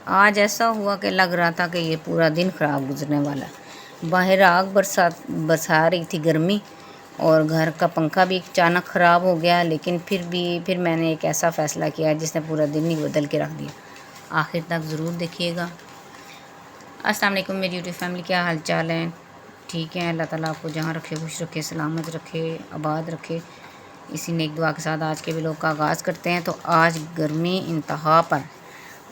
آج ایسا ہوا کہ لگ رہا تھا کہ یہ پورا دن خراب گزرنے والا ہے۔ باہر آگ برسا رہی تھی گرمی، اور گھر کا پنکھا بھی اچانک خراب ہو گیا، لیکن پھر میں نے ایک ایسا فیصلہ کیا جس نے پورا دن ہی بدل کے رکھ دیا۔ آخر تک ضرور دیکھیے گا۔ السلام علیکم میری یوٹیوب فیملی، کیا حال چال ہے؟ ٹھیک ہے، اللہ تعالیٰ آپ کو جہاں رکھے خوش رکھے، سلامت رکھے، آباد رکھے۔ اسی نیک دعا کے ساتھ آج کے ویلوگ کا آغاز کرتے ہیں۔ تو آج گرمی انتہا پر،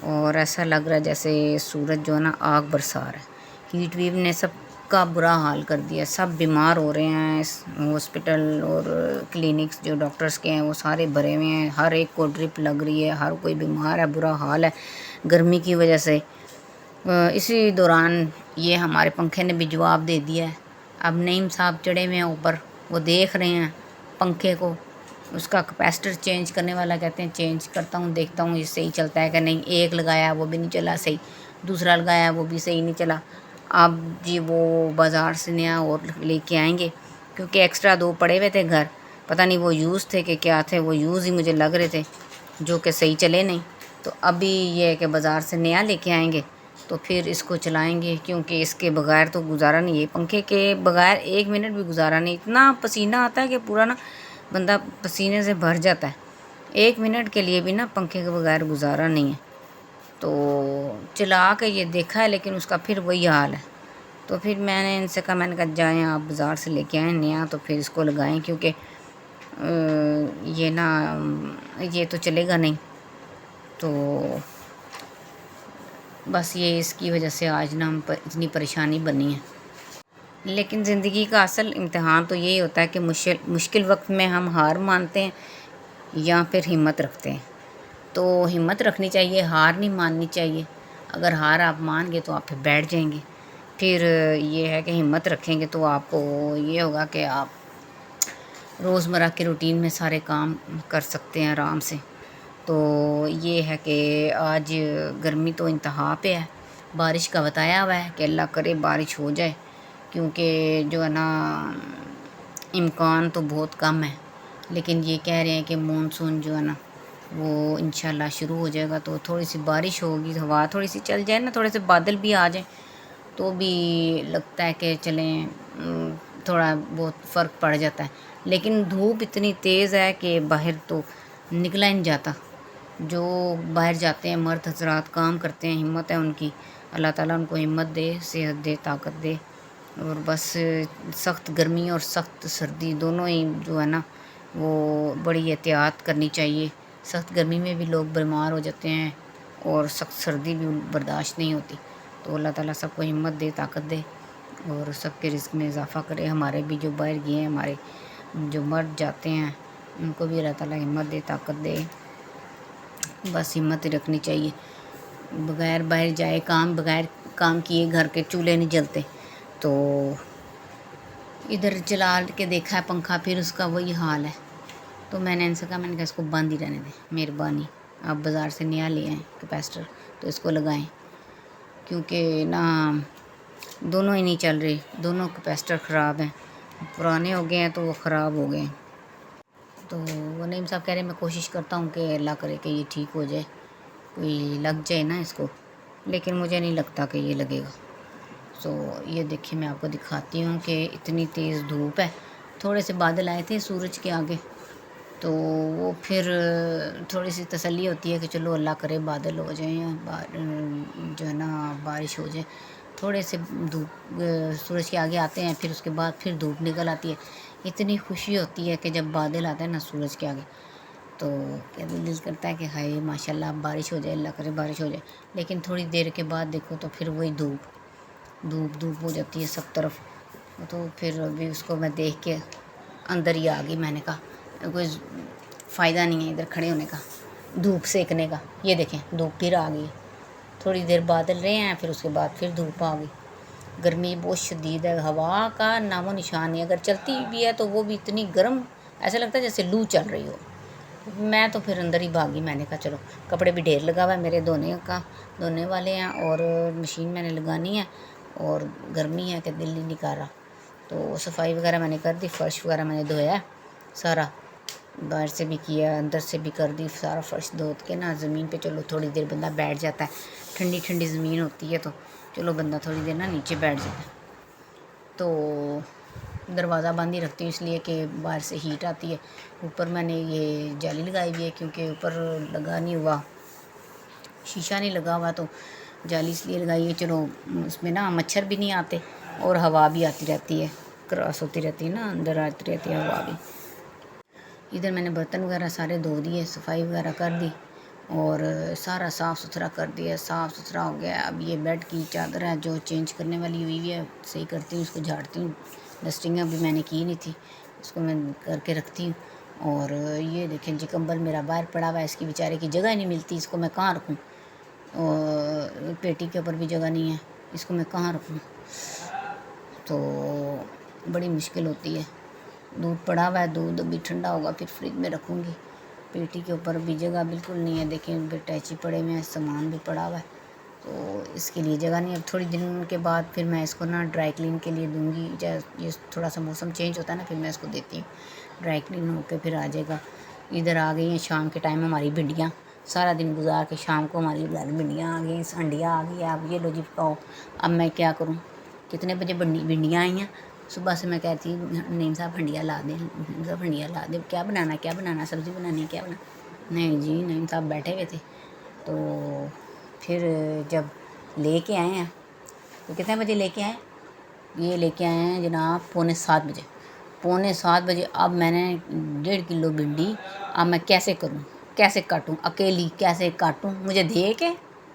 اور ایسا لگ رہا ہے جیسے سورج جو ہے نا آگ برسا رہا ہے۔ ہیٹ ویو نے سب کا برا حال کر دیا، سب بیمار ہو رہے ہیں۔ ہاسپٹل اور کلینکس جو ڈاکٹرز کے ہیں وہ سارے بھرے ہوئے ہیں، ہر ایک کو ڈرپ لگ رہی ہے، ہر کوئی بیمار ہے، برا حال ہے گرمی کی وجہ سے۔ اسی دوران یہ ہمارے پنکھے نے بھی جواب دے دیا ہے۔ اب نعیم صاحب چڑھے ہوئے ہیں اوپر، وہ دیکھ رہے ہیں پنکھے کو، اس کا کیپیسٹر چینج کرنے والا، کہتے ہیں چینج کرتا ہوں، دیکھتا ہوں یہ صحیح چلتا ہے کہ نہیں۔ ایک لگایا وہ بھی نہیں چلا صحیح، دوسرا لگایا وہ بھی صحیح نہیں چلا۔ اب جی وہ بازار سے نیا اور لے کے آئیں گے، کیونکہ ایکسٹرا 2 پڑے ہوئے تھے گھر، پتہ نہیں وہ یوز تھے کہ کیا تھے، وہ یوز ہی مجھے لگ رہے تھے، جو کہ صحیح چلے نہیں۔ تو ابھی یہ ہے کہ بازار سے نیا لے کے آئیں گے تو پھر اس کو چلائیں گے، کیونکہ اس کے بغیر تو گزارا نہیں ہے، پنکھے کے بغیر 1 منٹ بھی گزارا نہیں۔ اتنا پسینہ آتا ہے کہ پورا نا بندہ پسینے سے بھر جاتا ہے، 1 منٹ کے لیے بھی نا پنکھے کے بغیر گزارا نہیں ہے۔ تو چلا کے یہ دیکھا ہے، لیکن اس کا پھر وہی حال ہے۔ تو پھر میں نے ان سے کہا، میں نے کہا جائیں آپ بازار سے لے کے آئیں نیا، تو پھر اس کو لگائیں، کیونکہ یہ نا یہ تو چلے گا نہیں۔ تو بس یہ اس کی وجہ سے آج نا ہم پر اتنی پریشانی بنی ہے۔ لیکن زندگی کا اصل امتحان تو یہی ہوتا ہے کہ مشکل وقت میں ہم ہار مانتے ہیں یا پھر ہمت رکھتے ہیں۔ تو ہمت رکھنی چاہیے، ہار نہیں ماننی چاہیے۔ اگر ہار آپ مان گے تو آپ پھر بیٹھ جائیں گے، پھر یہ ہے کہ ہمت رکھیں گے تو آپ کو یہ ہوگا کہ آپ روزمرہ کے روٹین میں سارے کام کر سکتے ہیں آرام سے۔ تو یہ ہے کہ آج گرمی تو انتہا پہ ہے، بارش کا بتایا ہوا ہے کہ اللہ کرے بارش ہو جائے، کیونکہ جو ہے نا امکان تو بہت کم ہے، لیکن یہ کہہ رہے ہیں کہ مونسون جو ہے نا وہ انشاءاللہ شروع ہو جائے گا، تو تھوڑی سی بارش ہوگی، ہوا تھوڑی سی چل جائے نا، تھوڑے سے بادل بھی آ جائیں تو بھی لگتا ہے کہ چلیں تھوڑا بہت فرق پڑ جاتا ہے۔ لیکن دھوپ اتنی تیز ہے کہ باہر تو نکلا ہی نہیں جاتا۔ جو باہر جاتے ہیں مرد حضرات کام کرتے ہیں، ہمت ہے ان کی، اللہ تعالیٰ ان کو ہمت دے، صحت دے، طاقت دے۔ اور بس سخت گرمی اور سخت سردی دونوں ہی جو ہے نا وہ بڑی احتیاط کرنی چاہیے۔ سخت گرمی میں بھی لوگ بیمار ہو جاتے ہیں، اور سخت سردی بھی برداشت نہیں ہوتی۔ تو اللہ تعالیٰ سب کو ہمت دے، طاقت دے، اور سب کے رزق میں اضافہ کرے۔ ہمارے بھی جو باہر گئے ہیں، ہمارے جو مرد جاتے ہیں، ان کو بھی اللہ تعالیٰ ہمت دے، طاقت دے۔ بس ہمت ہی رکھنی چاہیے، بغیر باہر جائے بغیر کام کیے گھر کے چولہے نہیں جلتے۔ تو ادھر چلا کے دیکھا ہے پنکھا، پھر اس کا وہی حال ہے۔ تو میں نے ان سے کہا، میں نے کہا اس کو بند ہی رہنے دیں، مہربانی آپ بازار سے نیا لے آئیں کیپیسٹر، تو اس کو لگائیں، کیونکہ نا دونوں ہی نہیں چل رہے، دونوں کیپیسٹر خراب ہیں، پرانے ہو گئے ہیں تو وہ خراب ہو گئے ہیں۔ تو وہ نعیم صاحب کہہ رہے ہیں میں کوشش کرتا ہوں کہ اللہ کرے کہ یہ ٹھیک ہو جائے، کوئی لگ جائے نا اس کو، لیکن مجھے نہیں لگتا کہ یہ لگے گا۔ تو یہ دیکھیں میں آپ کو دکھاتی ہوں کہ اتنی تیز دھوپ ہے، تھوڑے سے بادل آئے تھے سورج کے آگے، تو وہ پھر تھوڑی سی تسلی ہوتی ہے کہ چلو اللہ کرے بادل ہو جائیں، جو ہے نا بارش ہو جائے۔ تھوڑے سے دھوپ سورج کے آگے آتے ہیں، پھر اس کے بعد پھر دھوپ نکل آتی ہے، اتنی خوشی ہوتی ہے کہ جب بادل آتے ہیں نا سورج کے آگے، تو دل کرتا ہے کہ ہائے ماشاءاللہ اب بارش ہو جائے، اللہ کرے بارش ہو جائے۔ لیکن تھوڑی دیر کے بعد دیکھو تو پھر وہی دھوپ ہو جاتی ہے سب طرف۔ تو پھر ابھی اس کو میں دیکھ کے اندر ہی آ گئی، میں نے کہا کوئی فائدہ نہیں ہے ادھر کھڑے ہونے کا، دھوپ سیکنے کا۔ یہ دیکھیں دھوپ پھر آ گئی، تھوڑی دیر بادل رہے ہیں، پھر اس کے بعد پھر دھوپ آ گئی۔ گرمی بہت شدید ہے، ہوا کا نام و نشان نہیں، اگر چلتی بھی ہے تو وہ بھی اتنی گرم، ایسا لگتا ہے جیسے لو چل رہی ہو۔ میں تو پھر اندر ہی بھاگی، میں نے کہا چلو، کپڑے بھی ڈھیر لگا ہوا ہے میرے دھونے والے ہیں، اور مشین میں نے لگانی ہے، اور گرمی ہے کہ دل نہیں نکال رہا۔ تو صفائی وغیرہ میں نے کر دی، فرش وغیرہ میں نے دھویا ہے سارا، باہر سے بھی کیا, اندر سے بھی کر دی, سارا فرش دھوت کے نا زمین پہ چلو تھوڑی دیر بندہ بیٹھ جاتا ہے, ٹھنڈی ٹھنڈی زمین ہوتی ہے تو چلو بندہ تھوڑی دیر نا نیچے بیٹھ جاتا ہے. تو دروازہ بند ہی رکھتی ہوں اس لیے کہ باہر سے ہیٹ آتی ہے. اوپر میں نے یہ جالی لگائی ہوئی ہے کیونکہ اوپر لگا نہیں ہوا, شیشہ نہیں لگا ہوا, تو جالی اس لیے لگائی ہے چلو اس میں نا مچھر بھی نہیں آتے اور ہوا بھی آتی رہتی ہے, کراس ہوتی رہتی ہے نا, اندر آتی رہتی ہے ہوا بھی. ادھر میں نے برتن وغیرہ سارے دھو دیے, صفائی وغیرہ کر دی اور سارا صاف ستھرا کر دیا, صاف ستھرا ہو گیا. اب یہ بیڈ کی چادر ہے جو چینج کرنے والی ہوئی ہے, صحیح کرتی ہوں, اس کو جھاڑتی ہوں. ڈسٹنگ ابھی میں نے کی نہیں تھی, اس کو میں کر کے رکھتی ہوں. اور یہ دیکھیں جی کمبل میرا باہر پڑا ہوا ہے, اس کی بیچارے کی جگہ ہی نہیں ملتی, اس کو میں کہاں رکھوں, اور پیٹی کے اوپر بھی جگہ نہیں ہے, اس کو میں کہاں رکھوں, تو بڑی مشکل ہوتی ہے. دودھ پڑا ہوا ہے, دودھ ابھی ٹھنڈا ہوگا پھر فریج میں رکھوں گی. پیٹی کے اوپر بھی جگہ بالکل نہیں ہے, دیکھیں اٹیچی پڑے ہوئے ہیں, سامان بھی پڑا ہوا ہے, تو اس کے لیے جگہ نہیں. اب تھوڑی دن کے بعد پھر میں اس کو نا ڈرائی کلین کے لیے دوں گی, یہ تھوڑا سا موسم چینج ہوتا ہے نا, پھر میں اس کو دیتی ہوں, ڈرائی کلین ہو کے پھر آ جائے گا. ادھر آ گئی ہیں شام کے ٹائم ہماری بھنڈیاں, سارا دن گزار کے شام کو ہماری بھنڈیاں آ گئی, ہنڈیاں آ گئی. اب یہ لو جی پکاؤ. اب میں کیا کروں, کتنے بجے بھنڈیاں آئی ہیں, صبح سے میں کہتی نیم صاحب بھنڈیاں لا دیں, نیم صاحب بھنڈیاں لا دیں, کیا بنانا سبزی بنانی ہے, کیا بنانا. نہیں جی نیم صاحب بیٹھے ہوئے تھے, تو پھر جب لے کے آئے ہیں, تو کتنے بجے لے کے آئے, یہ لے کے آئے ہیں جناب 6:45 بجے. 6:45 بجے. اب میں نے 1.5 کلو بھنڈی, اب میں کیسے کروں, کیسے کاٹوں, اکیلی کیسے کاٹوں, مجھے دے کے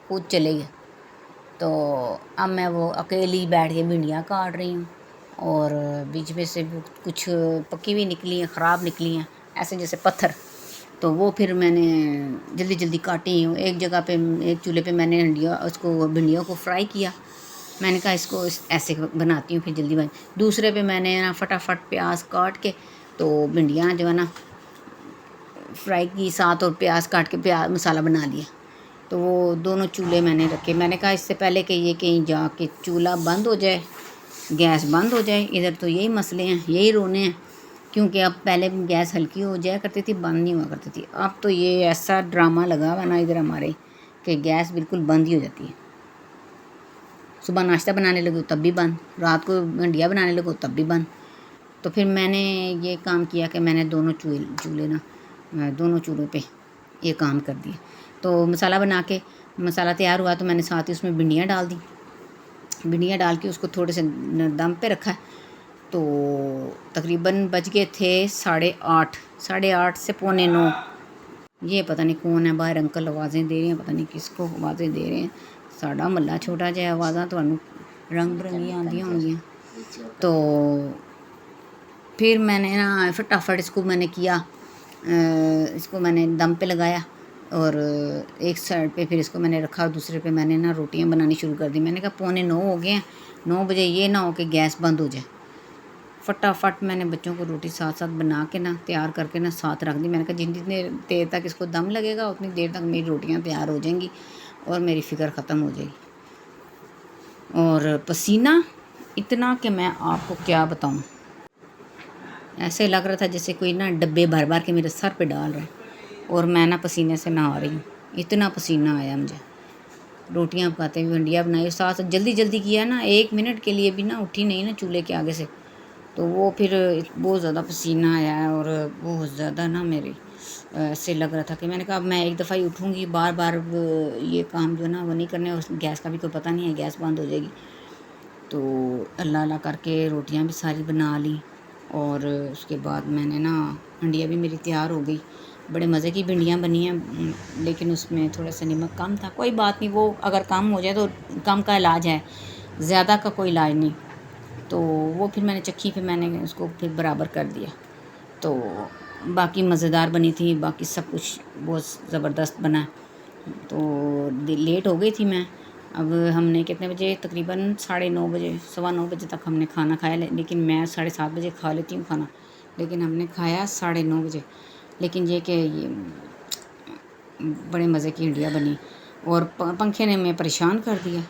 خود چلے گئے. تو اب میں وہ اکیلی بیٹھ کے بھنڈیاں کاٹ رہی ہوں, اور بیچ میں سے کچھ پکی ہوئی نکلی ہیں, خراب نکلی ہیں, ایسے جیسے پتھر. تو وہ پھر میں نے جلدی جلدی کاٹی ہوں. ایک جگہ پہ ایک چولہے پہ میں نے بھنڈیوں کو فرائی کیا, میں نے کہا اس کو ایسے بناتی ہوں پھر جلدی دوسرے پہ میں نے نا فٹافٹ پیاز کاٹ کے تو بھنڈیاں جو ہے نا فرائی کی ساتھ, اور پیاز کاٹ کے مسالہ بنا لیا. تو وہ دونوں چولہے میں نے رکھے. میں نے کہا اس سے پہلے کہ یہ کہیں جا کے چولہا بند ہو جائے, گیس بند ہو جائے, ادھر تو یہی مسئلے ہیں, یہی رونے ہیں, کیونکہ اب پہلے گیس ہلکی ہو جایا کرتی تھی, بند نہیں ہوا کرتی تھی. اب تو یہ ایسا ڈرامہ لگا ہوا نا ادھر ہمارے کہ گیس بالکل بند ہی ہو جاتی ہے. صبح ناشتہ بنانے لگو تب بھی بند, رات کو بھنڈیاں بنانے لگو تب بھی بند. تو پھر میں نے یہ کام کیا کہ میں نے دونوں چولہوں پہ یہ کام کر دیا. تو مسالہ بنا کے مسالہ تیار ہوا, تو میں نے ساتھ ہی اس میں بھنڈیاں ڈال دیں. بھنڈیاں ڈال کے اس کو تھوڑے سے دم پہ رکھا. تو تقریباً بج گئے تھے 8:30, 8:30 سے 8:45. یہ پتہ نہیں کون ہے باہر, انکل آوازیں دے رہے ہیں, پتہ نہیں کس کو آوازیں دے رہے ہیں. ساڈا محلہ چھوٹا جہا, آوازاں تو رنگ برنگیاں آندیاں ہوں گیاں. تو پھر میں نے نا فٹافٹ اس کو میں نے کیا, اس کو میں نے دم پہ لگایا, اور ایک سائڈ پہ پھر اس کو میں نے رکھا, اور دوسرے پہ میں نے نا روٹیاں بنانی شروع کر دی. میں نے کہا 8:45 ہو گئے ہیں, 9 بجے یہ نہ ہو کہ گیس بند ہو جائے. فٹافٹ میں نے بچوں کو روٹی ساتھ ساتھ بنا کے نا تیار کر کے نا ساتھ رکھ دی. میں نے کہا جتنی دیر تک اس کو دم لگے گا اتنی دیر تک میری روٹیاں تیار ہو جائیں گی اور میری فکر ختم ہو جائے گی. اور پسینہ اتنا کہ میں آپ کو کیا بتاؤں, ایسے لگ رہا تھا جیسے کوئی نا ڈبے بھر بھر کے میرے سر پہ ڈال رہے ہیں, اور میں نا پسینے سے نہا رہی ہوں. اتنا پسینہ آیا مجھے. روٹیاں پکاتے ہوئے بھنڈیاں بنائی, ساتھ جلدی جلدی کیا نا, 1 منٹ کے لیے بھی نا اٹھی نہیں نا چولہے کے آگے سے. تو وہ پھر بہت زیادہ پسینہ آیا ہے, اور بہت زیادہ نا میرے ایسے لگ رہا تھا کہ میں نے کہا اب میں ایک دفعہ ہی اٹھوں گی, بار بار یہ کام جو ہے نا وہ نہیں کرنے, اور گیس کا بھی کوئی پتہ نہیں ہے, گیس بند ہو جائے گی. تو اللہ اللہ کر کے روٹیاں بھی ساری بنا لی, اور اس کے بعد میں نے نا بھنڈیاں بھی میری تیار ہو گئی. بڑے مزے کی بھنڈیاں بنی ہیں, لیکن اس میں تھوڑا سا نمک کم تھا. کوئی بات نہیں, وہ اگر کم ہو جائے تو کم کا علاج ہے, زیادہ کا کوئی علاج نہیں. تو وہ پھر میں نے چکھی پہ میں نے اس کو پھر برابر کر دیا. تو باقی مزیدار بنی تھی, باقی سب کچھ بہت زبردست بنا. تو لیٹ ہو گئی تھی میں. اب ہم نے کتنے بجے, تقریباً 9:30 بجے, 9:15 بجے تک ہم نے کھانا کھایا, لیکن میں 7:30 بجے کھا لیتی ہوں کھانا, لیکن ہم نے کھایا 9:30 بجے. لیکن یہ کہ یہ بڑے مزے کی ہنڈیاں بنی, اور پنکھے نے ہمیں پریشان کر دیا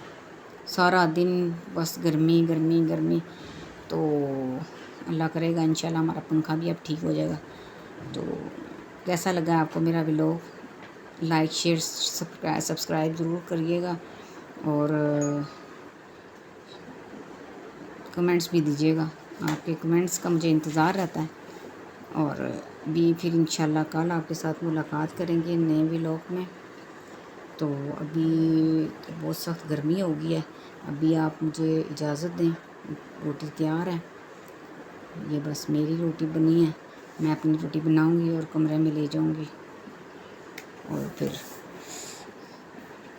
سارا دن, بس گرمی گرمی گرمی. تو اللہ کرے گا انشاءاللہ ہمارا پنکھا بھی اب ٹھیک ہو جائے گا. تو کیسا لگا آپ کو میرا ولاگ؟ لائک شیئر سبسکرائب ضرور کریے گا، اور کمنٹس بھی دیجیے گا، آپ کے کمنٹس کا مجھے انتظار رہتا ہے۔ اور بھی پھر انشاءاللہ کل آپ کے ساتھ ملاقات کریں گے نئے ولاگ میں۔ تو ابھی بہت سخت گرمی ہو گئی ہے، ابھی آپ مجھے اجازت دیں، روٹی تیار ہے، یہ بس میری روٹی بنی ہے، میں اپنی روٹی بناؤں گی اور کمرے میں لے جاؤں گی، اور پھر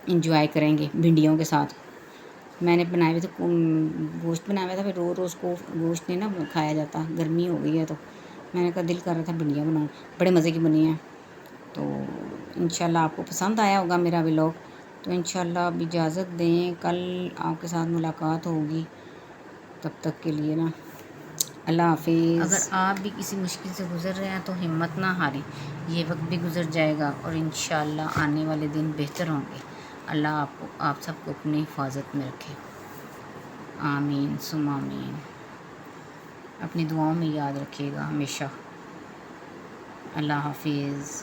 انجوائے کریں گے بھنڈیوں کے ساتھ۔ میں نے بنائے ہوئے تھے، گوشت بنایا ہوا تھا، پھر روز روز کو گوشت نہیں نا کھایا جاتا، گرمی ہو گئی ہے تو میں نے کہا دل کر رہا تھا بھنڈیاں بناؤں، بڑے مزے کی بنی ہیں۔ تو انشاءاللہ آپ کو پسند آیا ہوگا میرا ولاگ، تو انشاءاللہ اب اجازت دیں، کل آپ کے ساتھ ملاقات ہوگی، تب تک کے لیے نا اللہ حافظ۔ اگر آپ بھی کسی مشکل سے گزر رہے ہیں تو ہمت نہ ہاریں، یہ وقت بھی گزر جائے گا اور انشاءاللہ آنے والے دن بہتر ہوں گے۔ اللہ آپ سب کو اپنی حفاظت میں رکھے، آمین ثم آمین۔ اپنی دعاؤں میں یاد رکھیے گا ہمیشہ۔ اللہ حافظ۔